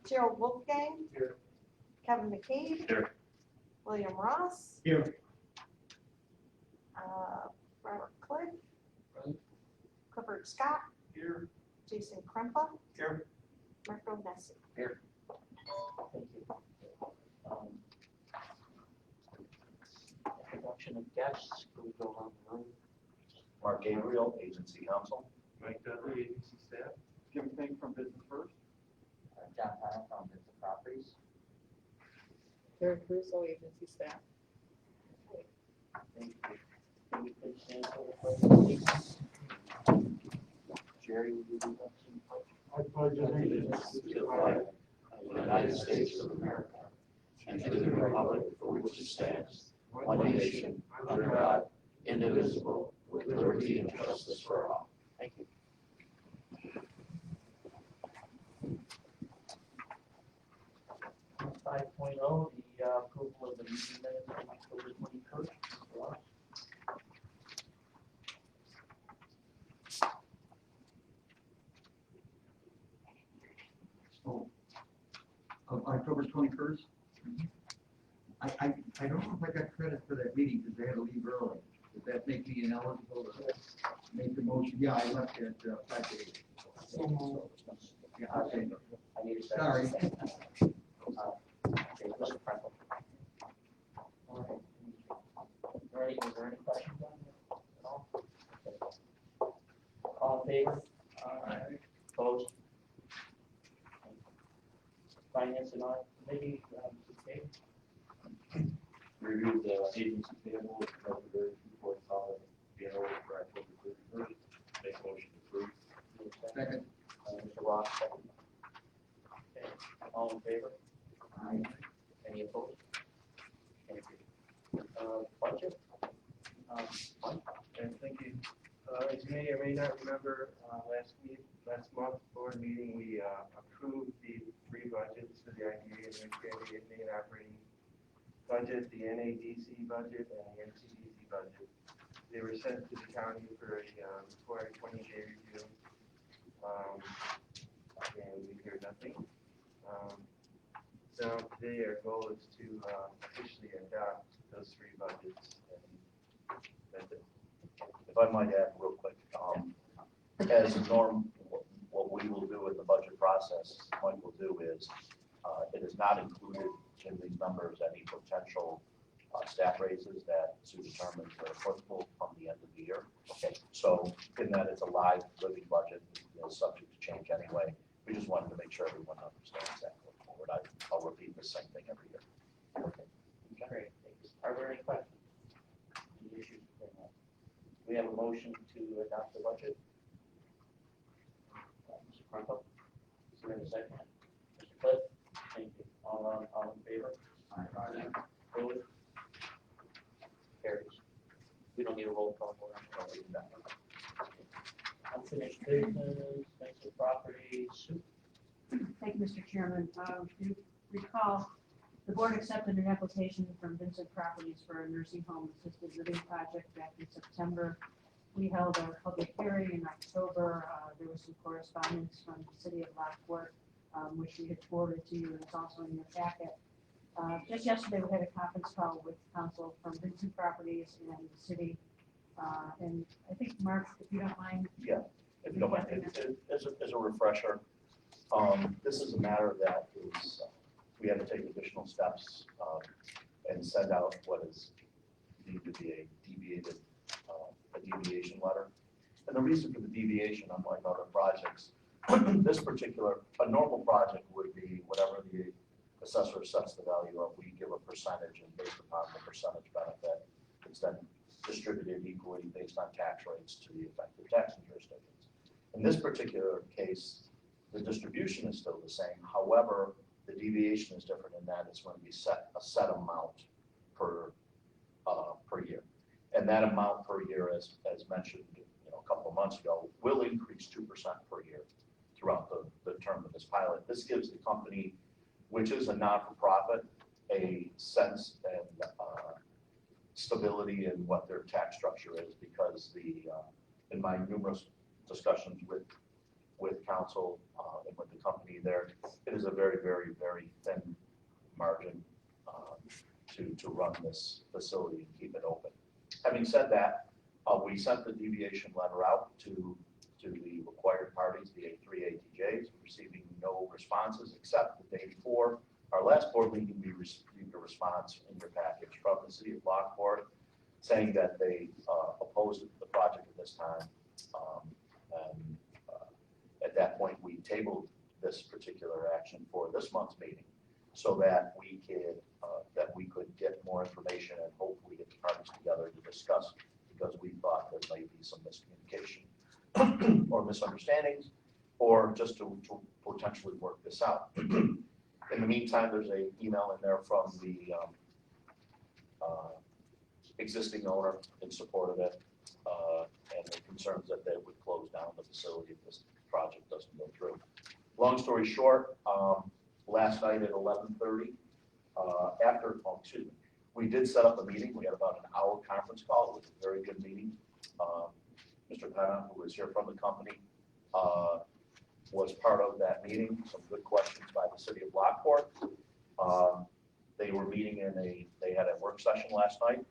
Gerald Wolfgang. Here. Kevin McCabe. Here. William Ross. Here. Robert Cliff. Present. Clifford Scott. Here. Jason Krempa. Here. Marco Nessie. Here. Thank you. Introduction of guests. Can we go around the room? Mark Gabriel, Agency Counsel. Mike Dudley, agency staff. Jim Fink from Business First. John Powell from Business Properties. Karen Caruso, agency staff. Thank you. Can we please stand for the pledge, please? Jerry, will you do that? I pledge allegiance to the flag of the United States of America and to the republic for which it stands, one nation, under God, indivisible, with liberty and justice for all. Thank you. Five the approval of the meeting minutes on October 21st. Of October 21st. I don't know if I got credit for that meeting because I had to leave early. Does that make me ineligible to make the motion? Yeah, I left at 5 to 8. Yeah, okay. I need a second. Sorry. Okay, Mr. Frankel. All right. Is there any questions on this at all? Okay. All in favor? Opposed? Finance and Audit Committee, okay. Review the agency payable and report solid being over for October 31st. Make motion to approve. Second. Mr. Ross, second. Okay. All in favor? Any opposed? Thank you. Budget? Mike? And thank you. As you may or may not remember, last month board meeting, we approved the three budgets for the IDA and the main operating budget, the NADC budget, and the NCIDA budget. They were sent to the county for a 420-day review, and we hear nothing. So today our goal is to officially adopt those three budgets, and that's it. If I might add real quick, as a norm, what we will do in the budget process, Mike will do is, it is not included in these numbers any potential staff raises that Sue determines are applicable from the end of the year. Okay, so in that it's a live living budget, it's subject to change anyway. We just wanted to make sure everyone understands that going forward. I'll repeat the same thing every year. Okay. Great. Thanks. Are there any questions? Any issues? We have a motion to adopt the budget. Mr. Crumpo, is there a second? Mr. Cliff, thank you. All in favor? Aye. Opposed? Carries. We don't need a roll call. Unfinished business, next property, Sue. Thank you, Mr. Chairman. If you recall, the board accepted an application from Vincent Properties for a nursing home assisted living project back in September. We held a public hearing in October. There was some correspondence from the city of Lockport, which we had forwarded to you, and it's also in your packet. Just yesterday, we had a conference call with council from Vincent Properties and the city. And I think, Mark, if you don't mind. Yeah, if you don't mind, as a refresher, this is a matter that is, we had to take additional steps and send out what is deemed to be a deviation letter. And the reason for the deviation, unlike other projects, this particular, a normal project would be whatever the assessor sets the value of, we give a percentage, and based upon the percentage benefit, it's then distributed equally based on tax rates to the effective taxing jurisdictions. In this particular case, the distribution is still the same. However, the deviation is different in that it's going to be a set amount per year. And that amount per year, as mentioned a couple of months ago, will increase 2% per year throughout the term of this pilot. This gives the company, which is a not-for-profit, a sense and stability in what their tax structure is, because in my numerous discussions with with council and with the company there, it is a very, very, very thin margin to run this facility and keep it open. Having said that, we sent the deviation letter out to the required parties, the three ATJs, receiving no responses except the day before our last board meeting, we received a response in your package from the city of Lockport saying that they opposed the project at this time. At that point, we tabled this particular action for this month's meeting so that we could get more information and hopefully get the parties together to discuss, because we thought there might be some miscommunication or misunderstandings, or just to potentially work this out. In the meantime, there's an email in there from the existing owner in support of it, and the concerns that they would close down the facility if this project doesn't go through. Long story short, last night at 11:30, we did set up a meeting. We had about an hour conference call. It was a very good meeting. Mr. Penna, who was here from the company, was part of that meeting. Some good questions by the city of Lockport. They were meeting they had a work session last night.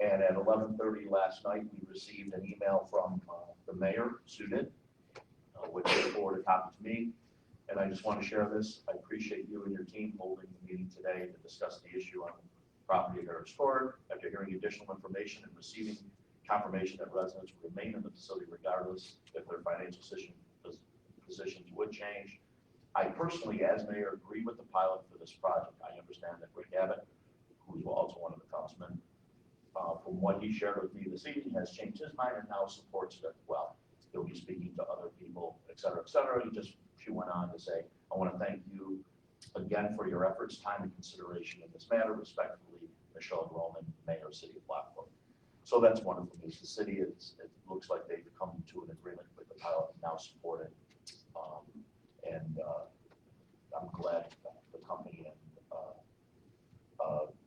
And at 11:30 last night, we received an email from the mayor, Sudin, which they forwarded a copy to me. And I just want to share this. I appreciate you and your team holding the meeting today to discuss the issue on property that are stored. After hearing additional information and receiving confirmation that residents will remain in the facility regardless if their financial positions would change. I personally, as mayor, agree with the pilot for this project. I understand that Rick Abbott, who's also one of the councilmen, from what he shared with me this evening, has changed his mind and now supports it well. He'll be speaking to other people, et cetera, et cetera. She went on to say, I want to thank you again for your efforts, time, and consideration in this matter. Respectfully, Michelle Roman, Mayor, City of Blackpool. So that's wonderful news. The city, it looks like they've come to an agreement with the pilot and now support it. I'm glad the company and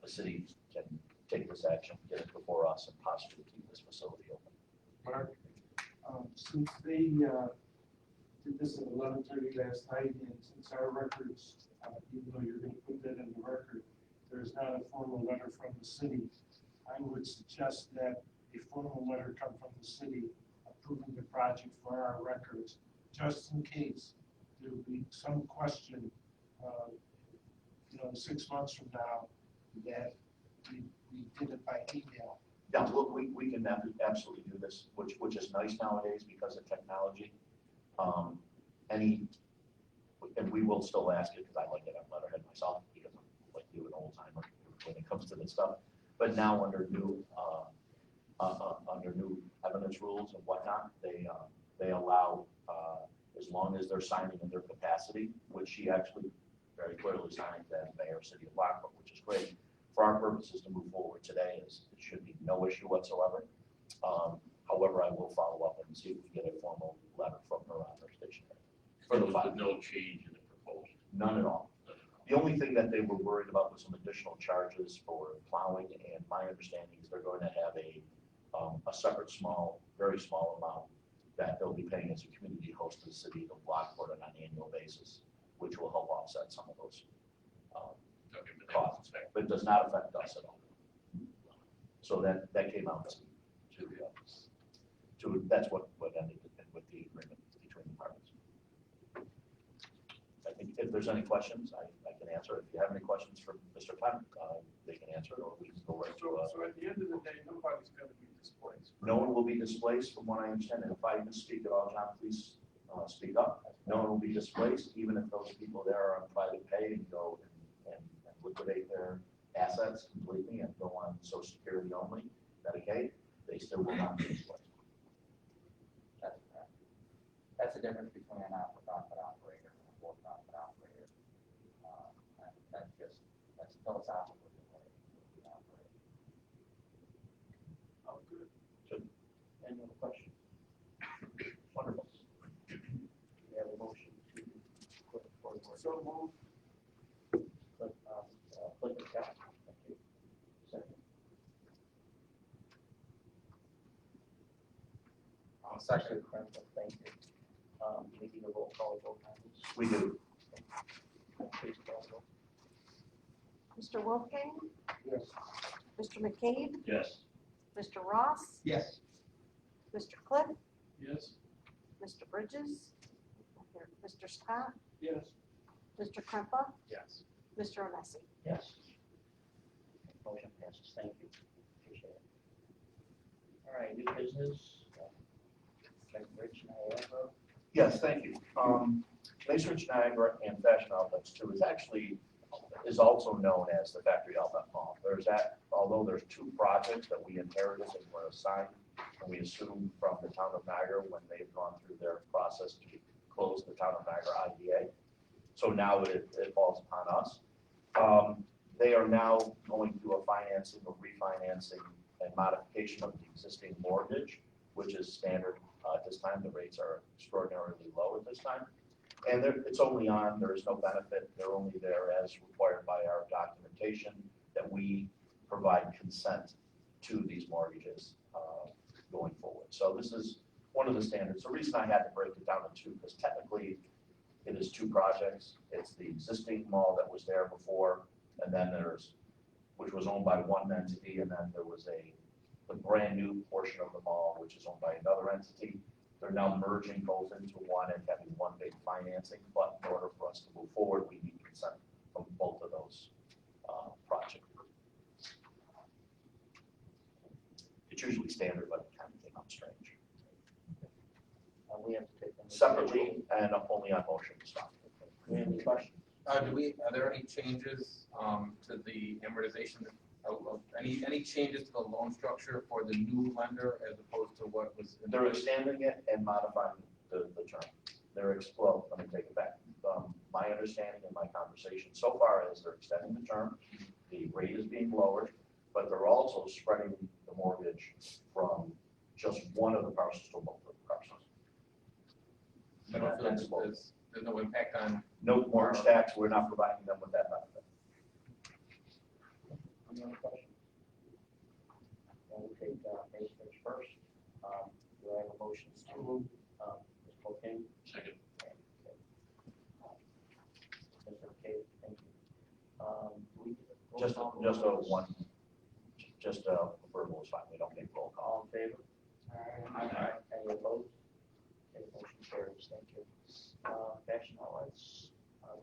the city can take this action, get it before us, and possibly keep this facility open. Mark, since they did this at 11:30 last night, and since our records, even though you're going to put that in the record, there's not a formal letter from the city, I would suggest that a formal letter come from the city approving the project for our records, just in case there will be some question, 6 months from now, that we did it by email. Yeah, look, we can absolutely do this, which is nice nowadays because of technology. And we will still ask it because I like it on letterhead myself because I'm like you, an old timer when it comes to this stuff. But now under new evidence rules and whatnot, they allow as long as they're signing in their capacity, which she actually very clearly signed as Mayor, City of Blackpool, which is great. For our purposes to move forward today, it should be no issue whatsoever. However, I will follow up and see if we get a formal letter from her on her station. For the no change in the proposal. None at all. The only thing that they were worried about was some additional charges for plowing, and my understanding is they're going to have a separate very small amount that they'll be paying as a community host to the city of Lockport on an annual basis, which will help offset some of those costs, but it does not affect us at all. So that came out to that's what ended with the agreement between the parties. I think if there's any questions, I can answer. If you have any questions for Mr. Penn, they can answer, or we can go right to So at the end of the day, nobody's going to be displaced. No one will be displaced from what I understand. And if I misspeak at all, John, please speak up. No one will be displaced, even if those people there are on private pay and go and liquidate their assets completely and go on Social Security only, Medicaid, they still will not be displaced. That's correct. That's the difference between a not-for-profit operator and a for-profit operator. That's philosophically the way we operate. Oh, good. Any other questions? Wonderful. We have a motion to put forward. So move. Click the chat. Thank you. Second. Second. Thank you. We need a roll call vote on this. We do. Please call the roll. Mr. Wolfgang, Yes. Mr. McCabe, Yes. Mr. Ross, Yes. Mr. Cliff, Yes. Mr. Bridges, Mr. Scott, Yes. Mr. Krempa, Yes. Mr. Onesi. Yes. Motion passes, thank you. Appreciate it. All right, new business. Rich, Niagara. Yes, thank you. Research Niagara and Fashion Outlets too is also known as the Factory Outlet Mall. Although there's two projects that we inherited and were assigned, and we assumed from the town of Niagara when they've gone through their process to close the town of Niagara IDA. So now it falls upon us. They are now going through a financing or refinancing and modification of the existing mortgage, which is standard at this time. The rates are extraordinarily low at this time. And it's only on, there is no benefit. They're only there as required by our documentation that we provide consent to these mortgages going forward. So this is one of the standards. The reason I had to break it down into two, because technically it is two projects. It's the existing mall that was there before, and then which was owned by one entity, and then there was the brand new portion of the mall, which is owned by another entity. They're now merging both into one and having one big financing, but in order for us to move forward, we need consent from both of those projects. It's usually standard, but it kind of came out strange. We have to take them Separately and only on motion to stop. Any questions? Are there any changes to the amortization any changes to the loan structure for the new lender as opposed to what was? They're extending it and modifying the term. Well, let me take it back. My understanding in my conversation so far is they're extending the term, the rate is being lowered, but they're also spreading the mortgage from just one of the parcels to both of the parcels. I don't feel like there's no impact on. No mortgage tax, we're not providing them with that benefit. Any other questions? We'll take Mason's first. Do I have a motion to move? Ms. Colkin? Second. Mr. McCabe, thank you. Just a verbal is fine, we don't need roll call. All in favor? Any opposed? Okay, motion carries, thank you. Fashion Outlets,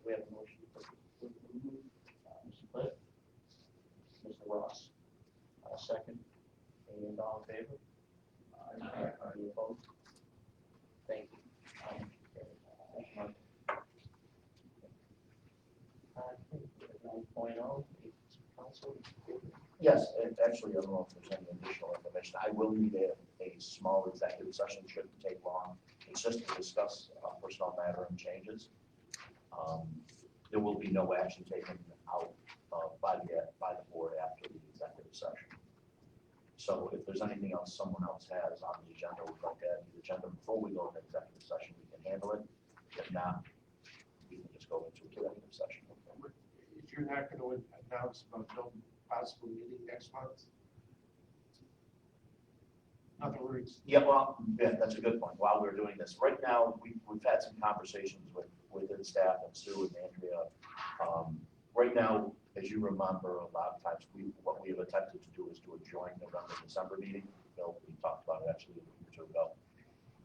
we have a motion to approve. Mr. Cliff? Mr. Ross? Second. And all in favor? Any opposed? Thank you. Thank you, Mark. I think 9.0, council. Yes, and actually, I don't know if there's any additional information. I will need a small executive session, shouldn't take long. It's just to discuss personnel matter and changes. There will be no action taken out by the board after the executive session. So if there's anything else someone else has on the agenda, we'd like to add to the agenda before we go into executive session, we can handle it. If not, we can just go into executive session. If you're not going to announce about no possible meeting next month? In other words, Yeah, that's a good point. While we're doing this, right now, we've had some conversations within staff and Sue and Andrea. Right now, as you remember, a lot of times what we have attempted to do is to adjourn November, December meeting. Bill, we talked about it actually a week or two ago.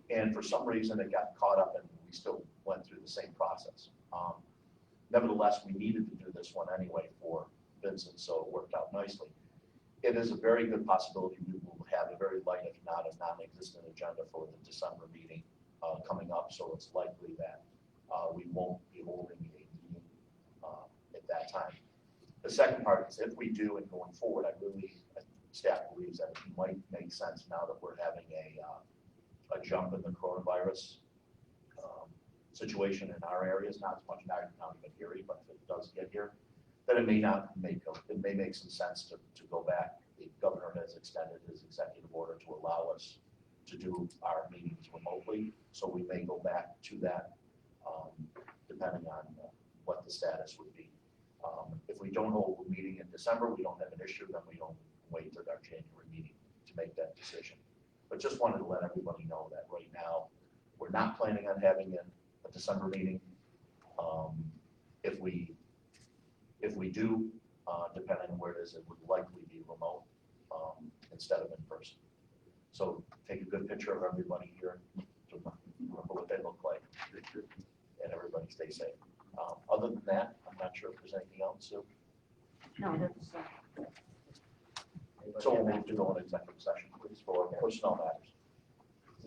And for some reason, it got caught up and we still went through the same process. Nevertheless, we needed to do this one anyway for Vincent, so it worked out nicely. It is a very good possibility we will have a very light, if not a non-existent agenda for the December meeting coming up. So it's likely that we won't be holding a meeting at that time. The second part is if we do and going forward, staff believes that it might make sense now that we're having a jump in the coronavirus situation in our areas, not as much in Niagara County, but Erie, but if it does get here, then it may make some sense to go back. The governor has extended his executive order to allow us to do our meetings remotely, so we may go back to that depending on what the status would be. If we don't hold a meeting in December, we don't have an issue, then we don't wait till our January meeting to make that decision. But just wanted to let everybody know that right now, We're not planning on having a December meeting. If we do, depending on where it is, it would likely be remote instead of in person. So take a good picture of everybody here to remember what they look like, and everybody stay safe. Other than that, I'm not sure if there's anything else. So No, that's, Anybody so have we'll any- move to go into executive session, please, for personnel matters.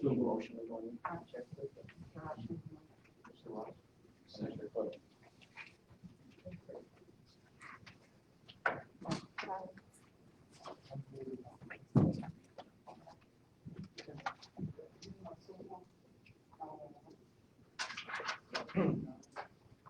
Need a motion to go into executive? Josh. Mr. Ross? Commissioner Clayton?